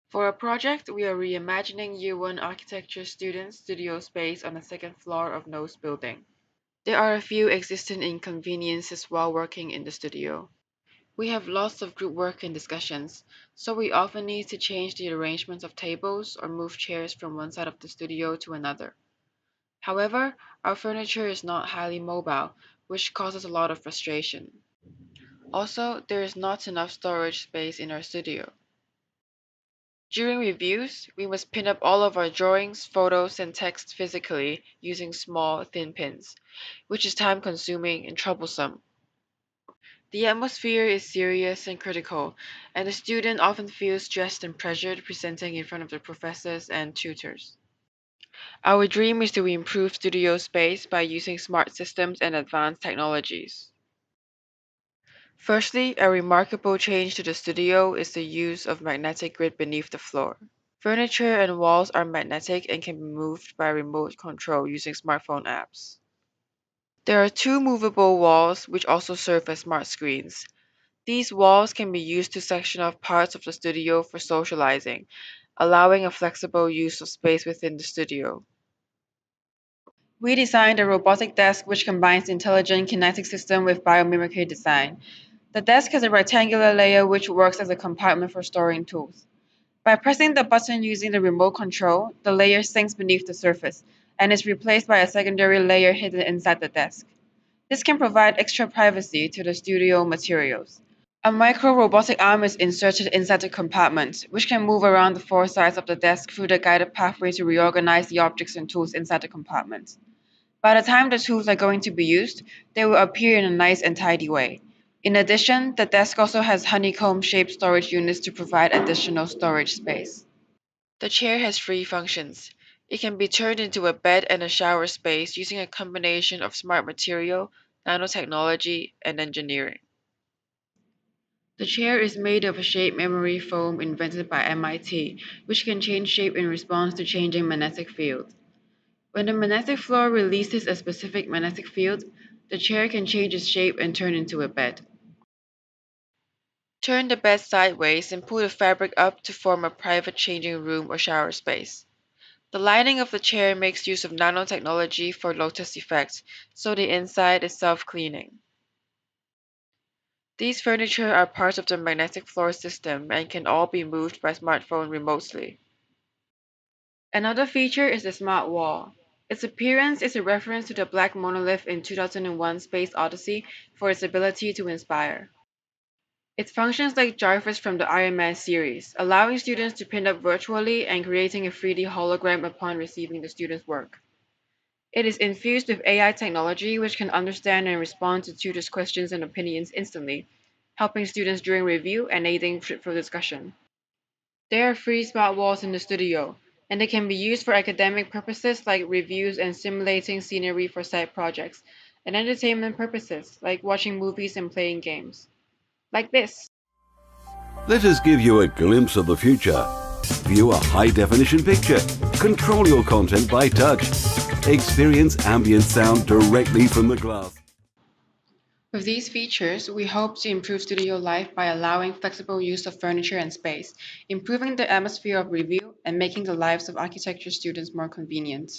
For a project, we are reimagining Yuen architecture students' studio space on the second floor of No's building. There are a few existing inconveniences while working in the studio. We have lots of group work and discussions, so we often need to change the arrangements of tables or move chairs from one side of the studio to another. However, our furniture is not highly mobile, which causes a lot of frustration. Also, there is not enough storage space in our studio. During reviews, we must pin up all of our drawings, photos, and text physically using small, thin pins, which is time consuming and troublesome. The atmosphere is serious and critical, and the student often feels stressed and pressured presenting in front of the professors and tutors. Our dream is to improve studio space by using smart systems and advanced technologies. Firstly, a remarkable change to the studio is the use of magnetic grid beneath the floor. Furniture and walls are magnetic and can be moved by remote control using smartphone apps. There are two movable walls which also serve as smart screens. These walls can be used to section off parts of the studio for socializing, allowing a flexible use of space within the studio. We designed a robotic desk which combines intelligent kinetic system with biomimicry design. The desk has a rectangular layer which works as a compartment for storing tools. By pressing the button using the remote control, the layer sinks beneath the surface and is replaced by a secondary layer hidden inside the desk. This can provide extra privacy to the studio materials. A micro robotic arm is inserted inside the compartment, which can move around the four sides of the desk through the guided pathway to reorganize the objects and tools inside the compartment. By the time the tools are going to be used, they will appear in a nice and tidy way. In addition, the desk also has honeycomb-shaped storage units to provide additional storage space. The chair has three functions. It can be turned into a bed and a shower space using a combination of smart material, nanotechnology, and engineering. The chair is made of a shape memory foam invented by MIT, which can change shape in response to changing magnetic fields. When the magnetic floor releases a specific magnetic field, the chair can change its shape and turn into a bed. Turn the bed sideways and pull the fabric up to form a private changing room or shower space. The lining of the chair makes use of nanotechnology for lotus effect, so the inside is self-cleaning. These furniture are part of the magnetic floor system and can all be moved by smartphone remotely. Another feature is the smart wall. Its appearance is a reference to the black monolith in 2001 Space Odyssey for its ability to inspire. It functions like Jarvis from the Iron Man series, allowing students to print up virtually and creating a 3D hologram upon receiving the student's work. It is infused with AI technology which can understand and respond to tutors' questions and opinions instantly, helping students during review and aiding fruitful discussion. There are free smart walls in the studio, and they can be used for academic purposes like reviews and simulating scenery for side projects, and entertainment purposes like watching movies and playing games. Like this. Let us give you a glimpse of the future. View a high-definition picture. Control your content by touch. Experience ambient sound directly from the glass. With these features, we hope to improve studio life by allowing flexible use of furniture and space, improving the atmosphere of review, and making the lives of architecture students more convenient.